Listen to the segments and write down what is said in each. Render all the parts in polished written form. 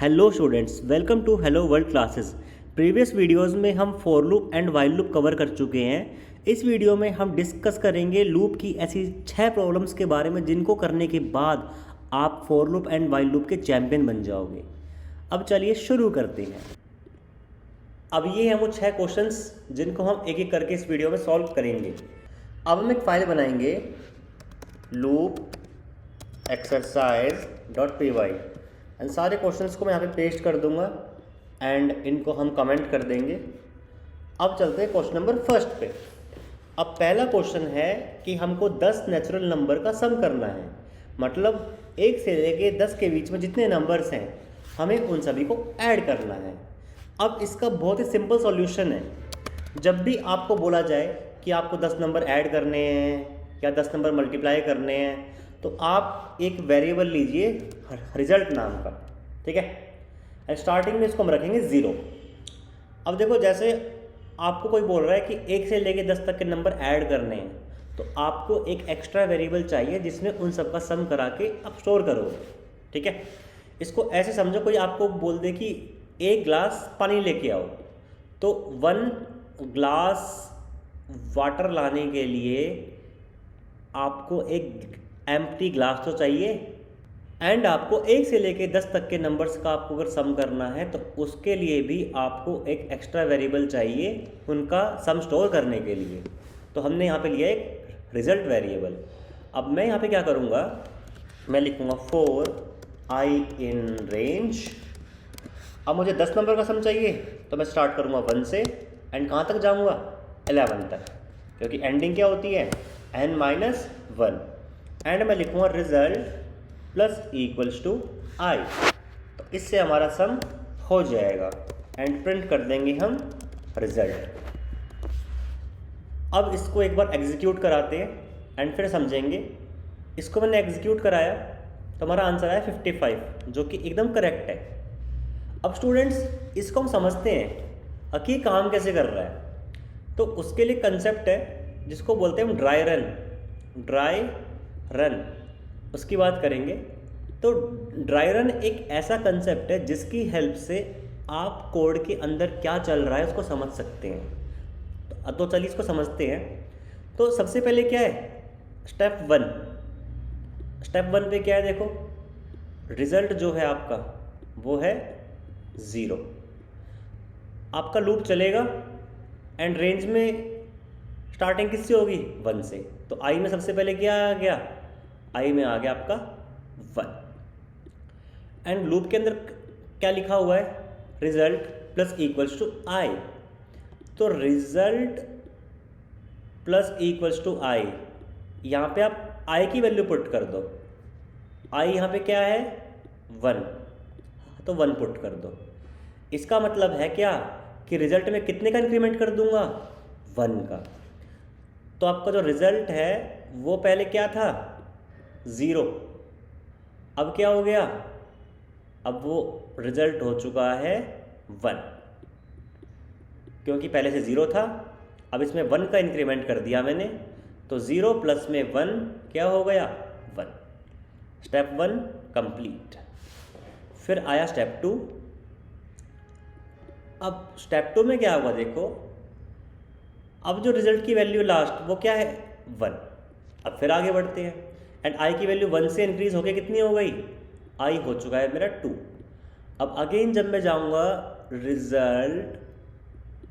Hello students, welcome to hello world classes. Previous videos में हम for loop and while loop cover कर चुके हैं। इस वीडियो में हम डिस्कस करेंगे लूप की ऐसी 6 प्रॉब्लम्स के बारे में जिनको करने के बाद आप for loop and while loop के चैंपियन बन जाओगे। अब चलिए शुरू करते हैं। अब ये हैं वो 6 क्वेश्चंस जिनको हम एक एक करके इस वीडियो में सॉल्व करेंगे। अब हम एक फाइल बनाएंगे लूप exercise.py एंड सारे क्वेश्चंस को मैं यहाँ पे पेस्ट कर दूंगा एंड इनको हम कमेंट कर देंगे। अब चलते हैं क्वेश्चन नंबर फर्स्ट पे। अब पहला क्वेश्चन है कि हमको 10 नेचुरल नंबर का सम करना है, मतलब 1 से लेके 10 के बीच में जितने नंबर्स हैं हमें उन सभी को ऐड करना है। अब इसका बहुत ही सिंपल सॉल्यूशन है। जब भी आपको बोला जाए कि आपको 10 नंबर ऐड करने हैं या 10 नंबर मल्टीप्लाई करने हैं तो आप एक वेरिएबल लीजिए रिजल्ट नाम का, ठीक है। एंड स्टार्टिंग में इसको हम रखेंगे 0। अब देखो, जैसे आपको कोई बोल रहा है कि 1 से लेके 10 तक के नंबर ऐड करने हैं तो आपको एक एक्स्ट्रा वेरिएबल चाहिए जिसमें उन सब का सम करा के आप स्टोर करोगे, ठीक है। इसको ऐसे समझो, कोई आपको बोल दे कि 1 ग्लास पानी लेके आओ, तो 1 ग्लास वाटर लाने के लिए आपको एक एम्प्टी ग्लास तो चाहिए एंड आपको 1 से लेके 10 तक के नंबर्स का आपको अगर सम करना है तो उसके लिए भी आपको एक एक्स्ट्रा वेरिएबल चाहिए उनका सम स्टोर करने के लिए। तो हमने यहाँ पे लिया एक रिजल्ट वेरिएबल। अब मैं यहाँ पे क्या करूँगा, मैं लिखूँगा for I in range। अब मुझे 10 नंबर का सम चाहिए तो मैं स्टार्ट करूँगा 1 से एंड कहाँ तक जाऊँगा, 11 तक, क्योंकि एंडिंग क्या होती है n-1। एंड मैं लिखूँगा रिजल्ट प्लस इक्वल्स टू आई। तो इससे हमारा सम हो जाएगा एंड प्रिंट कर देंगे हम रिजल्ट। अब इसको एक बार एग्जीक्यूट कराते हैं एंड फिर समझेंगे। इसको मैंने एग्जीक्यूट कराया तो हमारा आंसर आया 55, जो कि एकदम करेक्ट है। अब स्टूडेंट्स, इसको हम समझते हैं कि काम कैसे कर रहा है। तो उसके लिए कंसेप्ट है जिसको बोलते हैं हम ड्राई रन, उसकी बात करेंगे। तो ड्राई रन एक ऐसा कंसेप्ट है जिसकी हेल्प से आप कोड के अंदर क्या चल रहा है उसको समझ सकते हैं। तो चलिए इसको समझते हैं। तो सबसे पहले क्या है, स्टेप 1 पे क्या है, देखो रिजल्ट जो है आपका वो है 0। आपका लूप चलेगा एंड रेंज में स्टार्टिंग किससे होगी, 1 से। तो आई में सबसे पहले क्या आ गया, आई में आ गया आपका 1 एंड लूप के अंदर क्या लिखा हुआ है, रिजल्ट प्लस इक्वल्स टू आई। तो रिजल्ट प्लस इक्वल्स टू आई, यहाँ पे आप आई की वैल्यू पुट कर दो। आई यहाँ पे क्या है 1, तो 1 पुट कर दो। इसका मतलब है क्या कि रिजल्ट में कितने का इंक्रीमेंट कर दूंगा, 1 का। तो आपका जो रिजल्ट है वो पहले क्या था 0, अब क्या हो गया, अब वो रिजल्ट हो चुका है 1, क्योंकि पहले से 0 था। अब इसमें 1 का इंक्रीमेंट कर दिया मैंने, तो 0 प्लस में 1 क्या हो गया 1। Step 1 complete. फिर आया स्टेप 2। अब स्टेप 2 में क्या होगा, देखो अब जो रिजल्ट की वैल्यू लास्ट वो क्या है 1। अब फिर आगे बढ़ते हैं एंड आई की वैल्यू 1 से इंक्रीज होकर कितनी हो गई, आई हो चुका है मेरा 2। अब अगेन जब मैं जाऊंगा रिजल्ट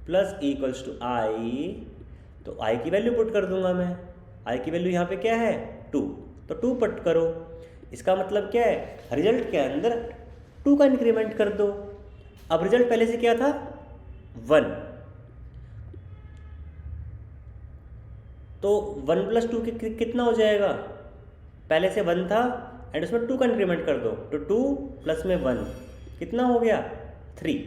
प्लस इक्वल्स टू आई, तो आई की वैल्यू पुट कर दूंगा मैं। आई की वैल्यू यहाँ पे क्या है 2, तो 2 पुट करो। इसका मतलब क्या है, रिजल्ट के अंदर 2 का इंक्रीमेंट कर दो। अब रिजल्ट पहले से क्या था 1, तो 1 प्लस 2 कितना हो जाएगा, पहले से 1 था एंड उसमें 2 का इंक्रीमेंट कर दो, तो 2 प्लस में 1 कितना हो गया 3।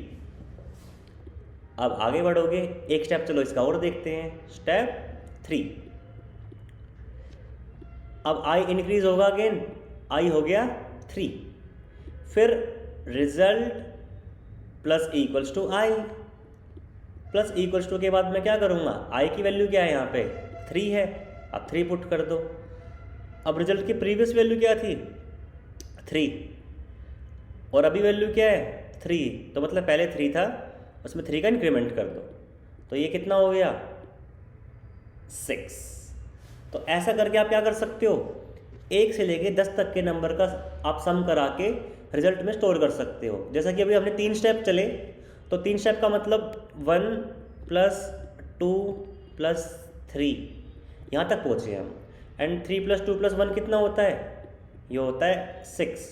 अब आगे बढ़ोगे एक स्टेप, चलो इसका और देखते हैं। स्टेप 3, अब आई इंक्रीज होगा अगेन, आई हो गया 3। फिर result plus equals to i, plus equals to के बाद मैं क्या करूँगा, आई की वैल्यू क्या है यहाँ पे 3 है, अब 3 पुट कर दो। अब रिजल्ट की प्रीवियस वैल्यू क्या थी 3, और अभी वैल्यू क्या है 3, तो मतलब पहले 3 था, उसमें 3 का इंक्रीमेंट कर दो, तो ये कितना हो गया 6। तो ऐसा करके आप क्या कर सकते हो, 1 से लेके 10 तक के नंबर का आप सम करा के रिजल्ट में स्टोर कर सकते हो। जैसा कि अभी हमने 3 स्टेप चले, तो 3 स्टेप का मतलब 1 + 2 + 3 यहाँ तक पहुँचे हम। एंड 3 + 2 + 1 कितना होता है, ये होता है 6।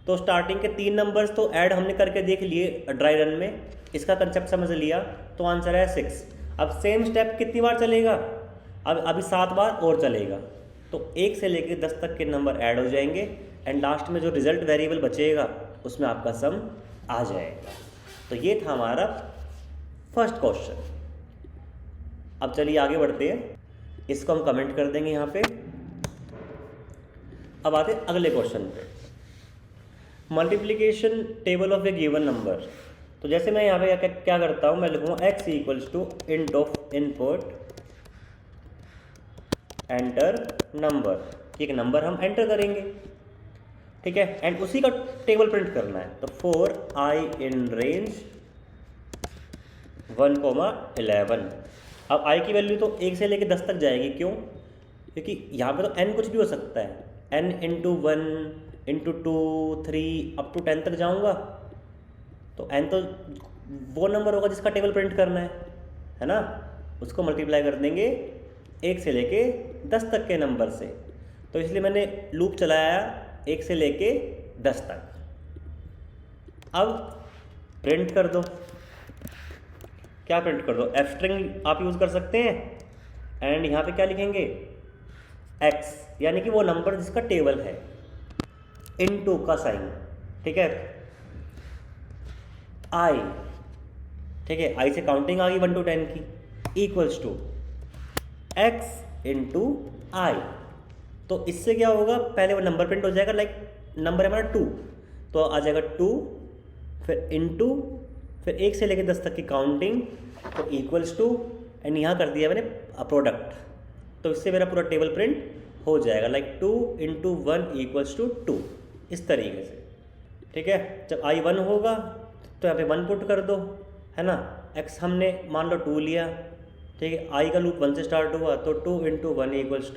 तो स्टार्टिंग के 3 नंबर्स तो ऐड हमने करके देख लिए ड्राई रन में, इसका कंसेप्ट समझ लिया, तो आंसर है 6। अब सेम स्टेप कितनी बार चलेगा, अब अभी 7 बार और चलेगा, तो 1 से लेके 10 तक के नंबर ऐड हो जाएंगे एंड लास्ट में जो रिजल्ट वेरिएबल बचेगा उसमें आपका सम आ जाएगा। तो ये था हमारा फर्स्ट क्वेश्चन। अब चलिए आगे बढ़ते हैं, इसको हम कमेंट कर देंगे यहाँ पे। अब आते हैं अगले क्वेश्चन पे, multiplication table of A given number. तो जैसे मैं यहाँ पे क्या करता हूँ, मैं लिखूँगा x = int of input enter number, एक नंबर हम एंटर करेंगे, ठीक है, एंड उसी का टेबल प्रिंट करना है। तो 4i इन रेंज 1,11। अब i की वैल्यू तो 1 से लेके 10 तक जाएगी, क्यों, क्योंकि यहाँ पे तो n कुछ भी हो सकता है, n × 1 × 2 3 अप टू 10 तक जाऊँगा, तो n तो वो नंबर होगा जिसका टेबल प्रिंट करना है ना, उसको मल्टीप्लाई कर देंगे 1 से लेके 10 तक के नंबर से। तो इसलिए मैंने लूप चलाया 1 से लेके 10 तक। अब प्रिंट कर दो, क्या प्रिंट कर दो, एफ स्ट्रिंग आप यूज़ कर सकते हैं, एंड यहाँ पे क्या लिखेंगे x, यानी कि वो नंबर जिसका टेबल है, इनटू का साइन, ठीक है, i, ठीक है, i से काउंटिंग आ गई 1 to 10 की, इक्वल्स टू x × i। तो इससे क्या होगा, पहले वो नंबर प्रिंट हो जाएगा, लाइक नंबर है हमारा 2, तो आ जाएगा 2, फिर इनटू, फिर 1 से लेकर 10 तक की काउंटिंग, तो इक्वल्स टू, एंड यहाँ कर दिया मैंने प्रोडक्ट, तो इससे मेरा पूरा टेबल प्रिंट हो जाएगा, लाइक 2 × 1 = 2, इस तरीके से, ठीक है। जब i 1 होगा तो यहाँ पे 1 पुट कर दो, है ना, x हमने मान लो 2 लिया, ठीक है, i का लूप 1 से स्टार्ट हुआ, तो 2 × 1 =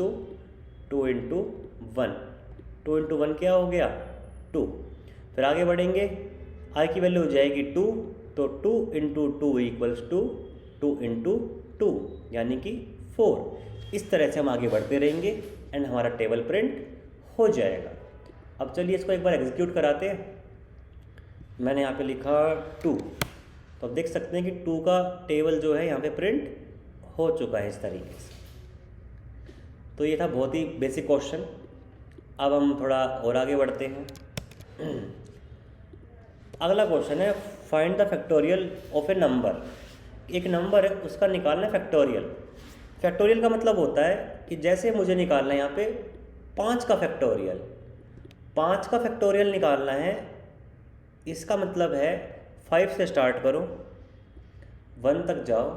2 × 1, 2 × 1 क्या हो गया 2। फिर आगे बढ़ेंगे, i की वैल्यू हो जाएगी 2, तो 2 × 2 = 2 × 2, यानी कि 4। इस तरह से हम आगे बढ़ते रहेंगे एंड हमारा टेबल प्रिंट हो जाएगा। अब चलिए इसको एक बार एग्जीक्यूट कराते हैं। मैंने यहाँ पे लिखा 2, तो आप देख सकते हैं कि 2 का टेबल जो है यहाँ पे प्रिंट हो चुका है इस तरीके से। तो ये था बहुत ही बेसिक क्वेश्चन। अब हम थोड़ा और आगे बढ़ते हैं। अगला क्वेश्चन है, find the factorial of A number. एक नंबर है, उसका निकालना है फैक्टोरियल। फैक्टोरियल का मतलब होता है कि जैसे मुझे निकालना है यहाँ पे 5 का फैक्टोरियल, 5 का फैक्टोरियल निकालना है, इसका मतलब है 5 से स्टार्ट करो, 1 तक जाओ,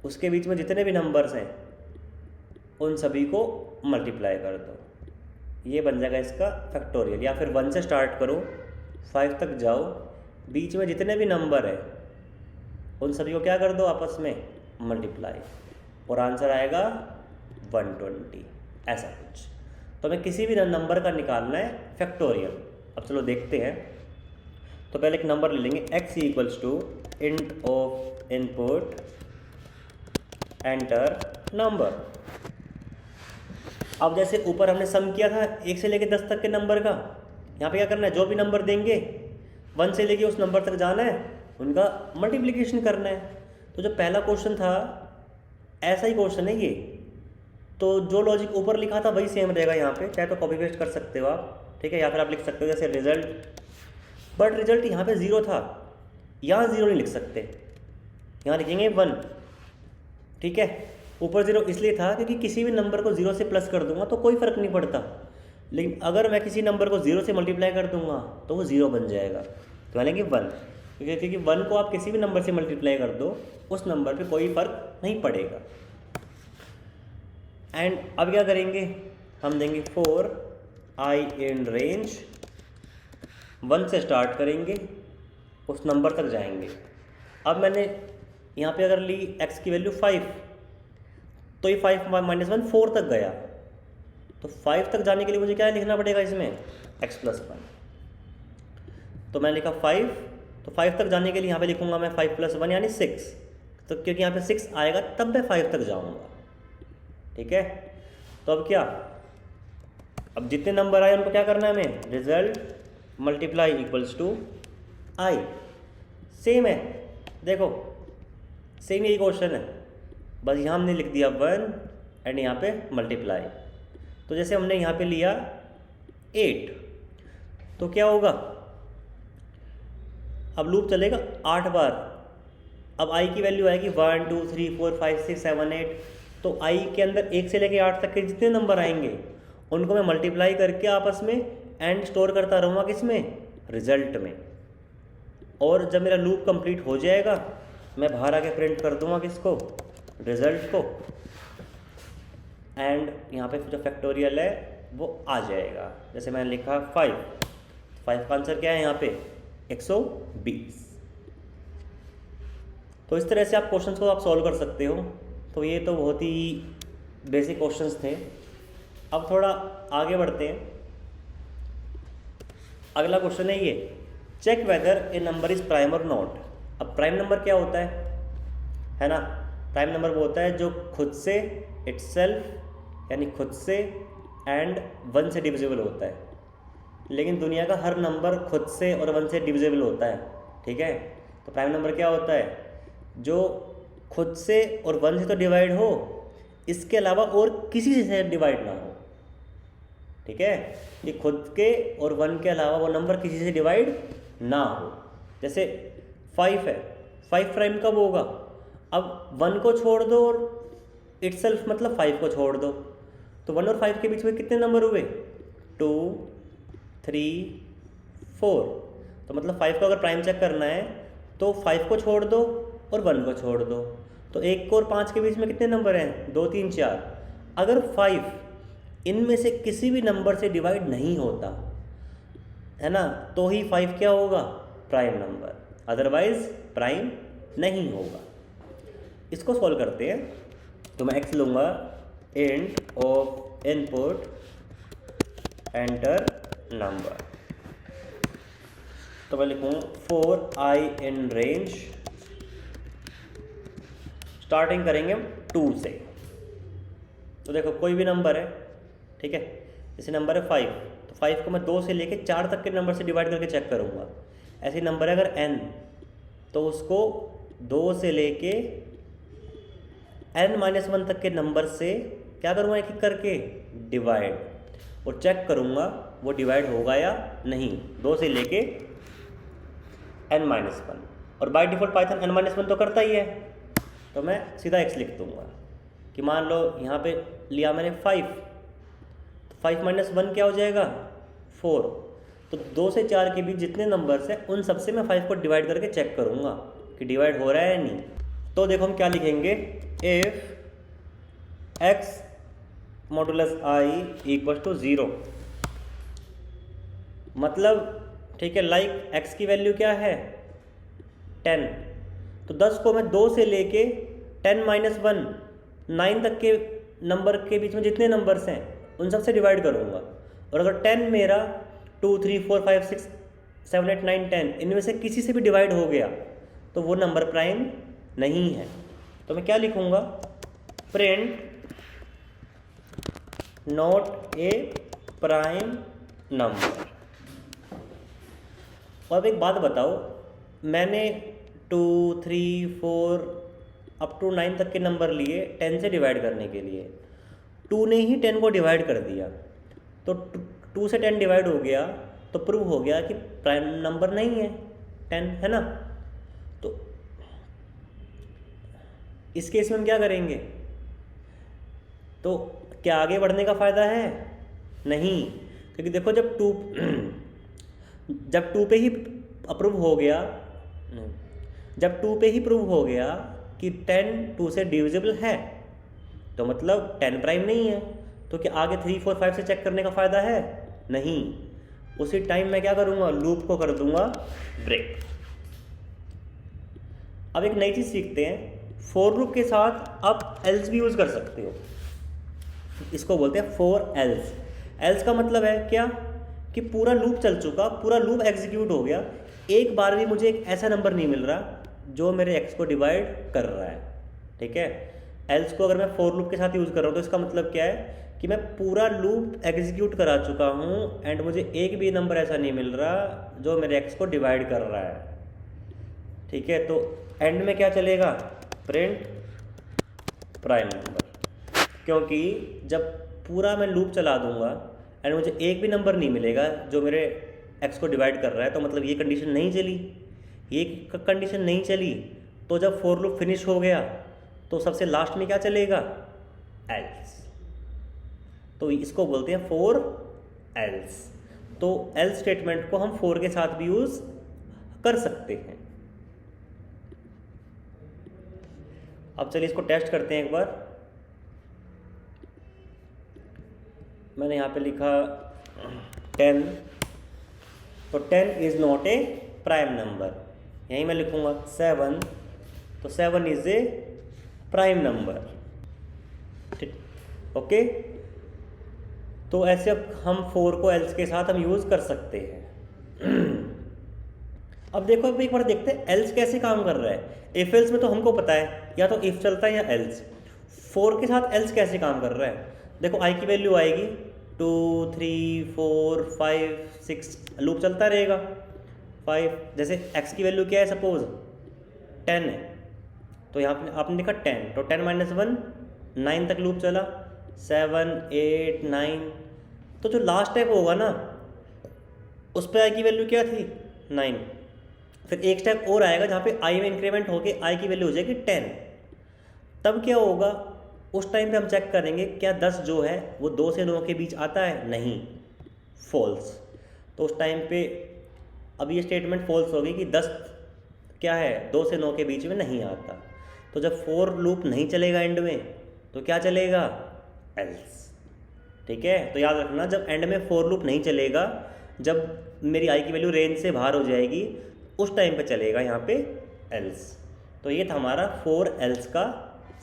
उसके बीच में जितने भी नंबर्स हैं उन सभी को मल्टीप्लाई कर दो, ये बन जाएगा इसका फैक्टोरियल। या फिर 1 से स्टार्ट करो, 5 तक जाओ, बीच में जितने भी नंबर है उन सभी को क्या कर दो, आपस में मल्टीप्लाई, और आंसर आएगा 120, ऐसा कुछ। तो हमें किसी भी नंबर का निकालना है फैक्टोरियल। अब चलो देखते हैं। तो पहले एक नंबर ले लेंगे, x = int of input enter number. अब जैसे ऊपर हमने सम किया था 1 से लेके 10 तक के नंबर का, यहाँ पे क्या करना है, जो भी नंबर देंगे 1 से लेके उस नंबर तक जाना है, उनका मल्टीप्लिकेशन करना है। तो जो पहला क्वेश्चन था ऐसा ही क्वेश्चन है ये, तो जो लॉजिक ऊपर लिखा था वही सेम रहेगा यहाँ पे, चाहे तो कॉपी पेस्ट कर सकते हो आप, ठीक है, या फिर आप लिख सकते हो जैसे रिजल्ट, बट रिजल्ट यहाँ पे 0 था, यहाँ 0 नहीं लिख सकते, यहाँ लिखेंगे 1, ठीक है। ऊपर 0 इसलिए था क्योंकि किसी भी नंबर को 0 से प्लस कर दूंगा तो कोई फ़र्क नहीं पड़ता, लेकिन अगर मैं किसी नंबर को 0 से मल्टीप्लाई कर दूंगा तो वो 0 बन जाएगा, तो यानी कि 1, क्योंकि 1 को आप किसी भी नंबर से मल्टीप्लाई कर दो उस नंबर पे कोई फ़र्क नहीं पड़ेगा। एंड अब क्या करेंगे, हम देंगे 4i इन रेंज 1 से स्टार्ट करेंगे, उस नंबर तक जाएंगे। अब मैंने यहाँ पे अगर ली x की वैल्यू 5, तो ये 5 माइनस 1 4 तक गया, तो 5 तक जाने के लिए मुझे क्या लिखना पड़ेगा इसमें, x प्लस 1। तो मैंने लिखा 5, तो 5 तक जाने के लिए यहाँ पे लिखूंगा मैं 5 प्लस 1 यानी 6, तो क्योंकि यहाँ पे 6 आएगा तब मैं 5 तक जाऊँगा। ठीक है, तो अब क्या, अब जितने नंबर आए उनको क्या करना है हमें, result multiply equals to i. Same है, देखो सेम यही क्वेश्चन है, बस यहाँ हमने लिख दिया 1 एंड यहाँ पे मल्टीप्लाई। तो जैसे हमने यहाँ पे लिया 8, तो क्या होगा, अब लूप चलेगा 8 बार। अब आई की वैल्यू आएगी 1 2 3 4 5 6 7 8, तो आई के अंदर 1 से लेके 8 तक के जितने नंबर आएंगे उनको मैं मल्टीप्लाई करके आपस में एंड स्टोर करता रहूँगा किसमें, रिजल्ट में। और जब मेरा लूप कंप्लीट हो जाएगा मैं बाहर आके प्रिंट कर दूंगा किसको, रिजल्ट को, एंड यहाँ पे जो फैक्टोरियल है वो आ जाएगा। जैसे मैंने लिखा 5 का आंसर क्या है यहाँ पे 120। तो इस तरह से आप क्वेश्चंस को आप सॉल्व कर सकते हो। तो ये तो बहुत ही बेसिक क्वेश्चंस थे। अब थोड़ा आगे बढ़ते हैं। अगला क्वेश्चन है ये, check whether a number is prime और नॉट। अब प्राइम नंबर क्या होता है ना, प्राइम नंबर वो होता है जो खुद से, इटसेल्फ यानी खुद से, एंड 1 से डिविजिबल होता है। लेकिन दुनिया का हर नंबर खुद से और 1 से डिविजिबल होता है। ठीक है, तो प्राइम नंबर क्या होता है, जो खुद से और 1 से तो डिवाइड हो, इसके अलावा और किसी से डिवाइड ना हो। ठीक है, ये खुद के और 1 के अलावा वो नंबर किसी से डिवाइड ना हो। जैसे 5 है, 5 प्राइम कब होगा, अब 1 को छोड़ दो और इटसेल्फ मतलब 5 को छोड़ दो, तो 1 और 5 के बीच में कितने नंबर हुए, 2 3 4। तो मतलब 5 को अगर प्राइम चेक करना है तो 5 को छोड़ दो और 1 को छोड़ दो, तो 1 और 5 के बीच में कितने नंबर हैं, 2 3 4। अगर 5 इनमें से किसी भी नंबर से डिवाइड नहीं होता है ना, तो ही 5 क्या होगा, प्राइम नंबर, अदरवाइज प्राइम नहीं होगा। इसको सॉल्व करते हैं। तो मैं x लूँगा, int of input enter number, तो मैं लिखूँ 4i इन रेंज, स्टार्टिंग करेंगे हम 2 से। तो देखो कोई भी नंबर है, ठीक है, जैसे नंबर है 5, तो 5 को मैं 2 से लेके 4 तक के नंबर से डिवाइड करके चेक करूँगा। ऐसे नंबर है अगर n, तो उसको 2 से लेके n-1 तक के नंबर से क्या करूँगा, एक एक करके डिवाइड, और चेक करूँगा वो डिवाइड होगा या नहीं, 2 से लेके n-1। और बाय डिफ़ॉल्ट पाइथन n-1 तो करता ही है, तो मैं सीधा x लिख दूँगा कि मान लो यहाँ पे लिया मैंने 5, तो 5 - 1 क्या हो जाएगा, 4। तो 2 से 4 के बीच जितने नंबर्स हैं उन सबसे मैं 5 को डिवाइड करके चेक करूँगा कि डिवाइड हो रहा है या नहीं। तो देखो हम क्या लिखेंगे, if x modulus i equal to 0, मतलब ठीक है, लाइक x की वैल्यू क्या है 10, तो 10 को मैं 2 से लेके 10 - 1 9 तक के नंबर के बीच में जितने नंबर्स हैं उन सब से डिवाइड करूँगा। और अगर 10 मेरा 2 3 4 5 6 7 8 9 10 इनमें से किसी से भी डिवाइड हो गया तो वो नंबर प्राइम नहीं है। तो मैं क्या लिखूँगा, print not a prime number. और अब एक बात बताओ, मैंने 2 3 4 अप टू 9 तक के नंबर लिए 10 से डिवाइड करने के लिए, 2 ने ही 10 को डिवाइड कर दिया, तो 2 से 10 डिवाइड हो गया, तो प्रूव हो गया कि प्राइम नंबर नहीं है 10, है ना। तो इस केस में हम क्या करेंगे, तो क्या आगे बढ़ने का फ़ायदा है, नहीं, क्योंकि देखो जब 2 पे ही अप्रूव हो गया, जब 2 पे ही प्रूव हो गया कि 10 2 से डिविजिबल है, तो मतलब 10 प्राइम नहीं है, तो क्या आगे 3 4 5 से चेक करने का फ़ायदा है, नहीं। उसी टाइम मैं क्या करूँगा, लूप को कर दूंगा ब्रेक। अब एक नई चीज़ सीखते हैं, फॉर लूप के साथ आप एल्स भी यूज़ कर सकते हो। इसको बोलते हैं फॉर एल्स। एल्स का मतलब है क्या कि पूरा लूप चल चुका, पूरा लूप एग्जीक्यूट हो गया, एक बार भी मुझे एक ऐसा नंबर नहीं मिल रहा जो मेरे एक्स को डिवाइड कर रहा है। ठीक है, एल्स को अगर मैं फॉर लूप के साथ यूज़ कर रहा हूँ तो इसका मतलब क्या है कि मैं पूरा लूप एग्जीक्यूट करा चुका हूँ एंड मुझे एक भी नंबर ऐसा नहीं मिल रहा जो मेरे एक्स को डिवाइड कर रहा है। ठीक है, तो एंड में क्या चलेगा, प्रिंट प्राइम नंबर, क्योंकि जब पूरा मैं लूप चला दूंगा एंड मुझे एक भी नंबर नहीं मिलेगा जो मेरे एक्स को डिवाइड कर रहा है, तो मतलब ये कंडीशन नहीं चली। ये कंडीशन नहीं चली तो जब फॉर लूप फिनिश हो गया तो सबसे लास्ट में क्या चलेगा, एल्स। तो इसको बोलते हैं फॉर एल्स। तो एल्स स्टेटमेंट को हम फॉर के साथ भी यूज़ कर सकते हैं। अब चलिए इसको टेस्ट करते हैं एक बार। मैंने यहाँ पे लिखा 10, तो 10 is not a prime number. यहीं मैं लिखूँगा 7, तो 7 इज़ ए प्राइम नंबर। ठीक, ओके। तो ऐसे अब हम 4 को एल्स के साथ हम यूज़ कर सकते हैं। अब देखो, अब एक बार देखते हैं एल्स कैसे काम कर रहा है। इफ एल्स में तो हमको पता है या तो इफ चलता है या एल्स। 4 के साथ एल्स कैसे काम कर रहा है, देखो आई की वैल्यू आएगी 2 3 4 5 6, लूप चलता रहेगा 5। जैसे एक्स की वैल्यू क्या है, सपोज 10 है, तो यहाँ पे आपने लिखा 10, तो 10 - 1 9 तक लूप चला, 7 8 9। तो जो लास्ट स्टेप होगा ना उस पर आई की वैल्यू क्या थी, 9। फिर एक स्टेप और आएगा जहाँ पे आई में इंक्रीमेंट होके आई की वैल्यू हो जाएगी 10। तब क्या होगा, उस टाइम पे हम चेक करेंगे क्या 10 जो है वो 2 से 9 के बीच आता है, नहीं, फॉल्स। तो उस टाइम पे अब ये स्टेटमेंट फॉल्स होगी कि 10 क्या है, 2 से 9 के बीच में नहीं आता। तो जब फॉर लूप नहीं चलेगा एंड में तो क्या चलेगा, एल्स। ठीक है, तो याद रखना जब एंड में फॉर लूप नहीं चलेगा, जब मेरी आई की वैल्यू रेंज से बाहर हो जाएगी उस टाइम पे चलेगा यहाँ पे एल्स। तो ये था हमारा फॉर एल्स का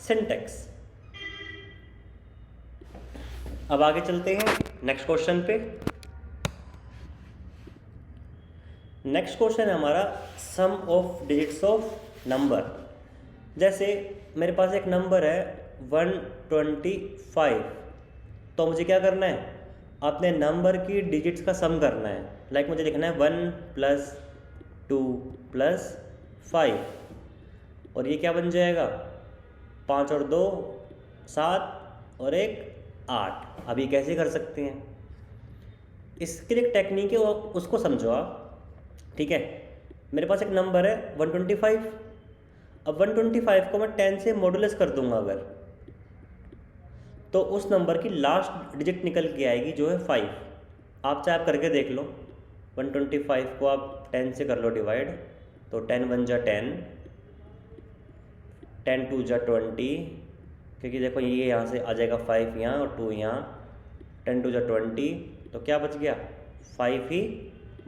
सिंटैक्स। अब आगे चलते हैं नेक्स्ट क्वेश्चन पे। नेक्स्ट क्वेश्चन है हमारा सम ऑफ डिजिट्स ऑफ नंबर। जैसे मेरे पास एक नंबर है 125, तो मुझे क्या करना है, अपने नंबर की डिजिट्स का सम करना है। लाइक मुझे लिखना है 1 + 2 + 5, और ये क्या बन जाएगा, 5 और 2 7 और 1 8। अभी कैसे कर सकते हैं, इसके लिए एक टेक्निक है, उसको समझो आप। ठीक है, मेरे पास एक नंबर है 125। अब 125 को मैं 10 से मॉडुलस कर दूंगा अगर, तो उस नंबर की लास्ट डिजिट निकल के आएगी जो है 5। आप चाहे आप करके देख लो, 125 को आप 10 से कर लो डिवाइड, तो 10 × 1 = 10, 10 × 2 = 20, क्योंकि देखो ये यहाँ से आ जाएगा 5 यहाँ और 2 यहाँ, 10 × 2 = 20, तो क्या बच गया, 5 ही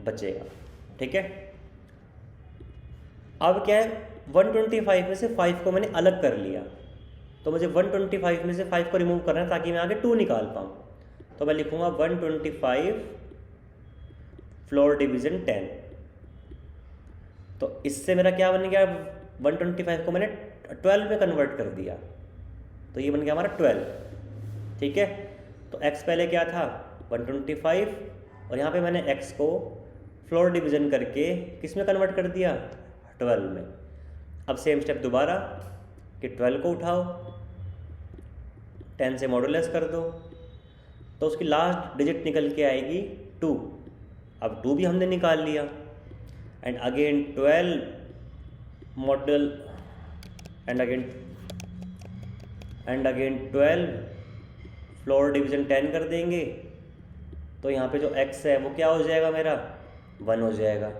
बचेगा। ठीक है, अब क्या है, 125 में से 5 को मैंने अलग कर लिया, तो मुझे 125 में से 5 को रिमूव करना है ताकि मैं आगे 2 निकाल पाऊँ। तो मैं लिखूँगा 125 फ्लोर डिवीज़न 10। तो इससे मेरा क्या बन गया, 125 को मैंने 12 में कन्वर्ट कर दिया, तो ये बन गया हमारा 12। ठीक है, तो x पहले क्या था 125, और यहाँ पे मैंने x को फ्लोर डिवीज़न करके किस में कन्वर्ट कर दिया, 12 में। अब सेम स्टेप दोबारा कि 12 को उठाओ, 10 से मॉडुलस कर दो, तो उसकी लास्ट डिजिट निकल के आएगी 2। अब 2 भी हमने निकाल लिया, and again 12 model and again 12 floor division 10 कर देंगे, तो यहाँ पे जो x है वो क्या हो जाएगा, मेरा 1 हो जाएगा।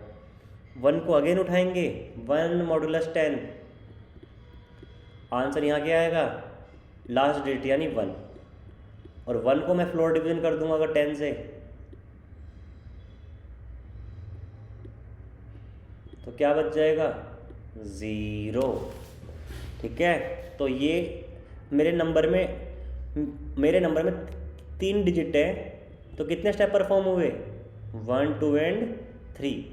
1 को अगेन उठाएंगे, 1 मॉडुलस 10, आंसर यहाँ क्या आएगा, लास्ट डिजिट यानी 1। और 1 को मैं फ्लोर डिवीज़न कर दूंगा अगर 10 से, तो क्या बच जाएगा 0। ठीक है, तो ये मेरे नंबर में 3 डिजिट है, तो कितने स्टेप परफॉर्म हुए 1 2 एंड 3।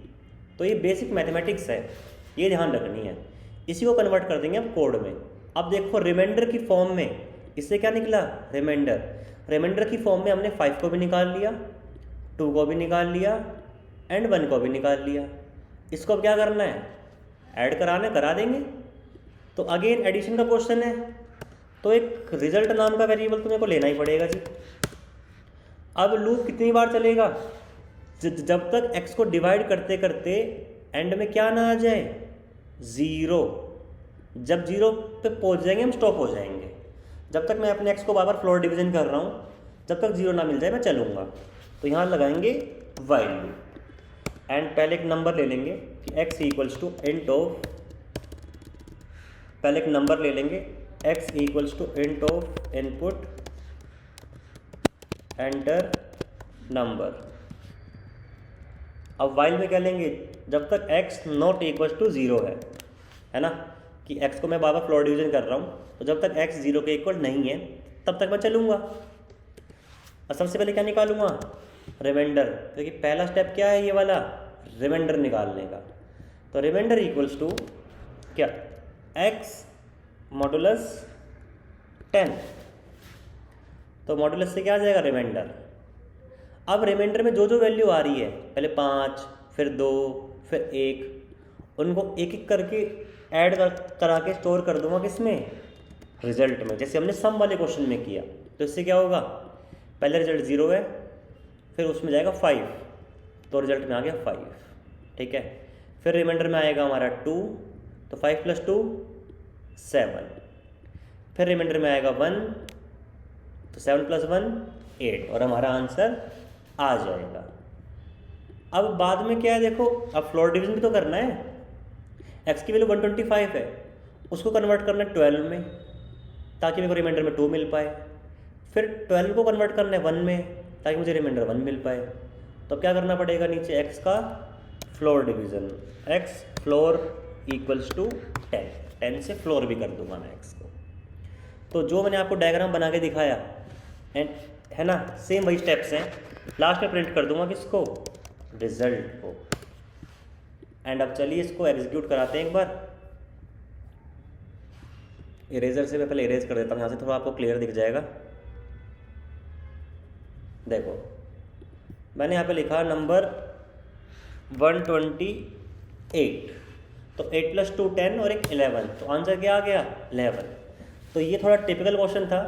तो ये बेसिक मैथमेटिक्स है, ये ध्यान रखनी है। इसी को कन्वर्ट कर देंगे अब कोड में। अब देखो रिमाइंडर की फॉर्म में इससे क्या निकला रिमाइंडर की फॉर्म में हमने 5 को भी निकाल लिया, 2 को भी निकाल लिया एंड 1 को भी निकाल लिया। इसको अब क्या करना है, ऐड कराना है, करा देंगे। तो अगेन एडिशन का क्वेश्चन है, तो एक रिजल्ट नाम का वेरिएबल तुम्हें को लेना ही पड़ेगा जी। अब लूप कितनी बार चलेगा, जब तक x को डिवाइड करते करते एंड में क्या ना आ जाए 0। जब 0 पे पहुंच जाएंगे हम स्टॉप हो जाएंगे। जब तक मैं अपने x को बार बार फ्लोर डिवीजन कर रहा हूँ, जब तक 0 ना मिल जाए मैं चलूँगा। तो यहाँ लगाएंगे वाइल लूप एंड पहले एक नंबर ले लेंगे कि x equals to int of, पहले एक नंबर ले लेंगे x equals to int of input enter number. अब वाइल में क्या लेंगे, जब तक x नॉट इक्वल्स टू 0 है ना, कि x को मैं बार बार फ्लोर डिवीजन कर रहा हूँ, तो जब तक x 0 के इक्वल नहीं है तब तक मैं चलूँगा। और सबसे पहले क्या निकालूंगा रिमाइंडर, क्योंकि पहला स्टेप क्या है ये वाला रिमाइंडर निकालने का। तो रिमाइंडर इक्वल्स टू क्या x मॉडुलस 10। तो मॉडुलस से क्या आ जाएगा रिमाइंडर। अब रिमाइंडर में जो जो वैल्यू आ रही है, पहले 5 फिर 2 फिर 1, उनको एक एक करके ऐड करा के स्टोर कर दूंगा किसमें रिजल्ट में, जैसे हमने सम वाले क्वेश्चन में किया। तो इससे क्या होगा, पहले रिजल्ट 0 है, फिर उसमें जाएगा 5, तो रिजल्ट में आ गया 5। ठीक है, फिर रिमाइंडर में आएगा हमारा 2, तो 5 + 2 7, फिर रिमाइंडर में आएगा 1, तो 7 + 1 8, और हमारा आंसर आ जाएगा। अब बाद में क्या है देखो, अब फ्लोर डिवीजन भी तो करना है। x की वैल्यू 125 है, उसको कन्वर्ट करना है 12 में ताकि मेरे को रिमाइंडर में 2 मिल पाए। फिर 12 को कन्वर्ट करना है 1 में ताकि मुझे रिमाइंडर 1 मिल पाए। तो क्या करना पड़ेगा, नीचे x का floor division, x floor equals to 10 से फ्लोर भी कर दूंगा मैं x को। तो जो मैंने आपको डायग्राम बना के दिखाया है ना, सेम वही स्टेप्स हैं। लास्ट में प्रिंट कर दूंगा किसको, रिजल्ट को। एंड अब चलिए इसको एग्जीक्यूट कराते हैं एक बार। इरेजर से मैं पहले इरेज कर देता हूँ, यहाँ से थोड़ा आपको क्लियर दिख जाएगा। देखो मैंने यहाँ पे लिखा नंबर 128, तो 8 + 2 10 और एक 11, तो आंसर क्या आ गया 11। तो ये थोड़ा टिपिकल क्वेश्चन था,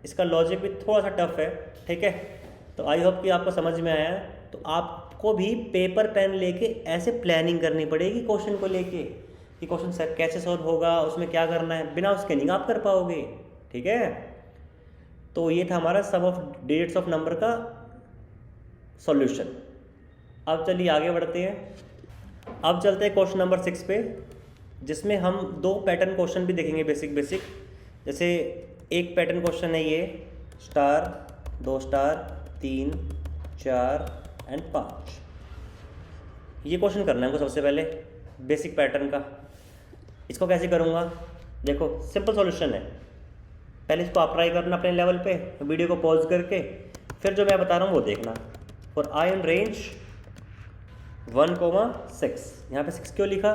इसका लॉजिक भी थोड़ा सा टफ है। ठीक है, तो आई होप कि आपको समझ में आया है। तो आपको भी पेपर पेन लेके ऐसे प्लानिंग करनी पड़ेगी क्वेश्चन को लेके कि क्वेश्चन कैसे सॉल्व होगा, उसमें क्या करना है, बिना उसके नहीं आप कर पाओगे। ठीक है, तो ये था हमारा सम ऑफ डिजिट्स ऑफ नंबर का सॉल्यूशन। अब चलिए आगे बढ़ते हैं। अब चलते हैं क्वेश्चन नंबर 6 पे, जिसमें हम 2 पैटर्न क्वेश्चन भी देखेंगे बेसिक। जैसे एक पैटर्न क्वेश्चन है ये स्टार, 2 स्टार, 3 4 एंड 5। ये क्वेश्चन करना है हमको सबसे पहले बेसिक पैटर्न का। इसको कैसे करूँगा, देखो सिंपल सॉल्यूशन है। पहले इसको आप ट्राई करना अपने लेवल पे, वीडियो को पॉज करके, फिर जो मैं बता रहा हूँ वो देखना। फॉर आई इन रेंज 1,6, यहाँ पे 6 क्यों लिखा,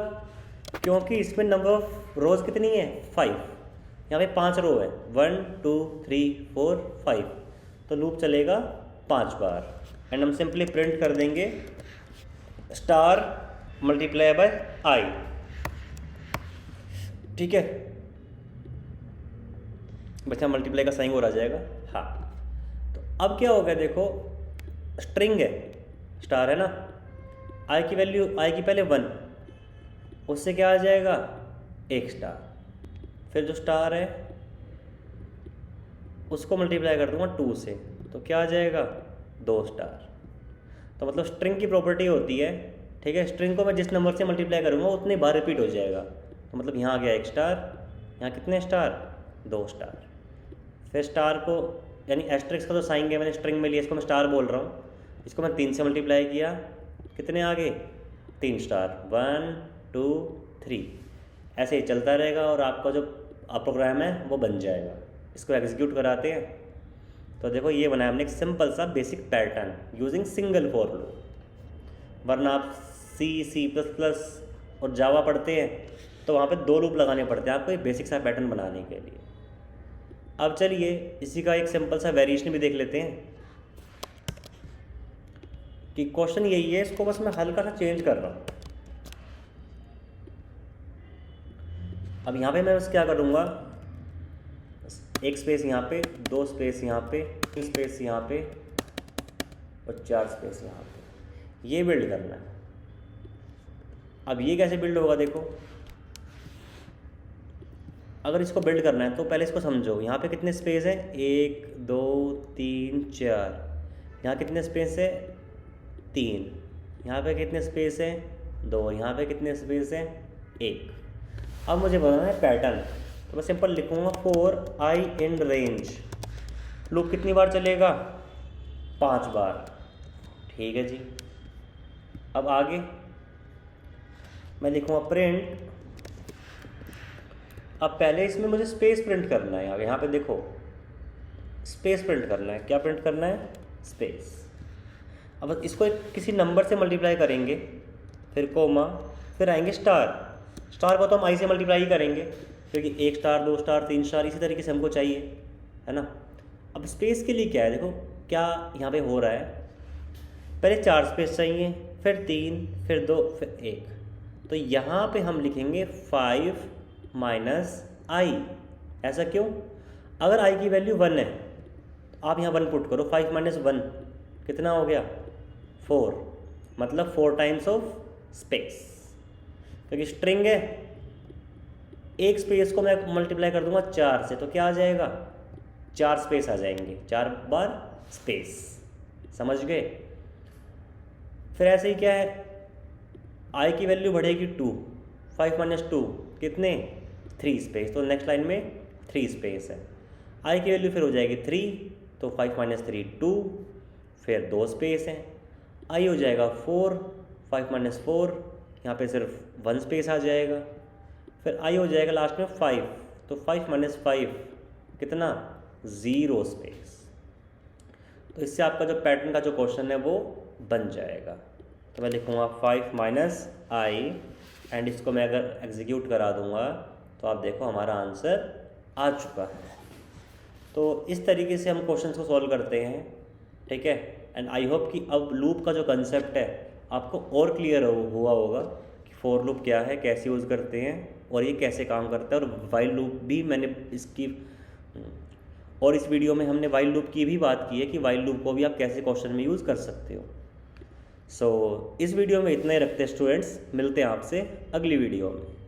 क्योंकि इसमें नंबर ऑफ रोज कितनी है 5, यहाँ पे 5 रो है 1 2 3 4 5, तो लूप चलेगा 5 बार। एंड हम सिंपली प्रिंट कर देंगे स्टार मल्टीप्लाई बाय आई। ठीक है, बच्चा मल्टीप्लाई का साइन और आ जाएगा। हाँ, तो अब क्या हो गया देखो, स्ट्रिंग है, स्टार है ना, आई की वैल्यू, आई की पहले 1, उससे क्या आ जाएगा 1 स्टार, फिर जो स्टार है उसको मल्टीप्लाई कर दूंगा 2 से, तो क्या आ जाएगा 2 स्टार। तो मतलब स्ट्रिंग की प्रॉपर्टी होती है, ठीक है, स्ट्रिंग को मैं जिस नंबर से मल्टीप्लाई करूँगा उतनी बार रिपीट हो जाएगा। तो मतलब यहाँ आ गया 1 स्टार, यहाँ कितने स्टार 2 स्टार। फिर स्टार को यानी एस्ट्रिक्स का तो साइन है मैंने स्ट्रिंग में लिया, इसको मैं स्टार बोल रहा हूँ, इसको मैं 3 से मल्टीप्लाई किया, कितने आ गए 3 स्टार, 1 2 3, ऐसे ही चलता रहेगा और आपका जो प्रोग्राम है वो बन जाएगा। इसको एग्जीक्यूट कराते हैं तो देखो ये बनाया हमने एक सिंपल सा basic pattern using single for loop. वरना आप C++ और जावा पढ़ते हैं तो वहाँ पे 2 लूप लगाने पड़ते हैं आपको ये बेसिक सा पैटर्न बनाने के लिए। अब चलिए इसी का एक सिंपल सा वेरिएशन भी देख लेते हैं कि क्वेश्चन यही है, इसको बस मैं हल्का सा चेंज कर रहा हूँ। अब यहाँ पे मैं बस क्या करूँगा, एक स्पेस यहाँ पे, 2 स्पेस यहाँ पे, 3 स्पेस यहाँ पे और 4 स्पेस यहाँ पे, ये बिल्ड करना है। अब ये कैसे बिल्ड होगा देखो, अगर इसको बिल्ड करना है तो पहले इसको समझो। यहाँ पे कितने स्पेस है, 1 2 3 4, यहाँ कितने स्पेस है 3, यहाँ पे कितने स्पेस है 2, यहाँ पे कितने स्पेस है 1। अब मुझे बनाना है पैटर्न, तो मैं सिंपल लिखूँगा for I in range. Loop कितनी बार चलेगा, 5 बार। ठीक है जी। अब आगे मैं लिखूँगा प्रिंट। अब पहले इसमें मुझे स्पेस प्रिंट करना है। यहाँ पे देखो स्पेस प्रिंट करना है। क्या प्रिंट करना है, स्पेस। अब इसको किसी नंबर से मल्टीप्लाई करेंगे, फिर कोमा, फिर आएंगे स्टार। स्टार को तो हम आई से मल्टीप्लाई ही करेंगे क्योंकि 1 स्टार 2 स्टार 3 स्टार इसी तरीके से हमको चाहिए, है ना। अब स्पेस के लिए क्या है, देखो क्या यहाँ पे हो रहा है, पहले 4 स्पेस चाहिए, फिर 3, फिर 2, फिर 1। तो यहाँ पे हम लिखेंगे 5 माइनस आई। ऐसा क्यों, अगर आई की वैल्यू 1 है तो आप यहाँ 1 पुट करो, 5 माइनस 1 कितना हो गया 4, मतलब 4 टाइम्स ऑफ स्पेस। क्योंकि स्ट्रिंग है, एक स्पेस को मैं मल्टीप्लाई कर दूंगा 4 से तो क्या आ जाएगा, 4 स्पेस आ जाएंगे, 4 बार स्पेस। समझ गए। फिर ऐसे ही क्या है, आई की वैल्यू बढ़ेगी 2, 5 माइनस 2 कितने 3 स्पेस, तो नेक्स्ट लाइन में 3 स्पेस है। आई की वैल्यू फिर हो जाएगी 3, तो 5 माइनस 3 2, फिर 2 स्पेस हैं। आई हो जाएगा 4, 5 माइनस 4, यहाँ पे सिर्फ 1 स्पेस आ जाएगा। फिर आई हो जाएगा लास्ट में 5, तो 5 माइनस 5 कितना 0 स्पेस। तो इससे आपका जो पैटर्न का जो क्वेश्चन है वो बन जाएगा। तो मैं लिखूँगा 5 माइनस आई एंड इसको मैं अगर एग्जीक्यूट करा दूँगा तो आप देखो हमारा आंसर आ चुका है। तो इस तरीके से हम क्वेश्चंस को सॉल्व करते हैं, ठीक है। एंड आई होप कि अब लूप का जो कंसेप्ट है आपको और क्लियर हुआ होगा कि फॉर लूप क्या है, कैसे यूज़ करते हैं और ये कैसे काम करता है। और वाइल लूप भी मैंने इसकी और इस वीडियो में हमने वाइल लूप की भी बात की है कि वाइल लूप को भी आप कैसे क्वेश्चन में यूज़ कर सकते हो। सो इस वीडियो में इतना ही रखते हैं स्टूडेंट्स, मिलते हैं आपसे अगली वीडियो में।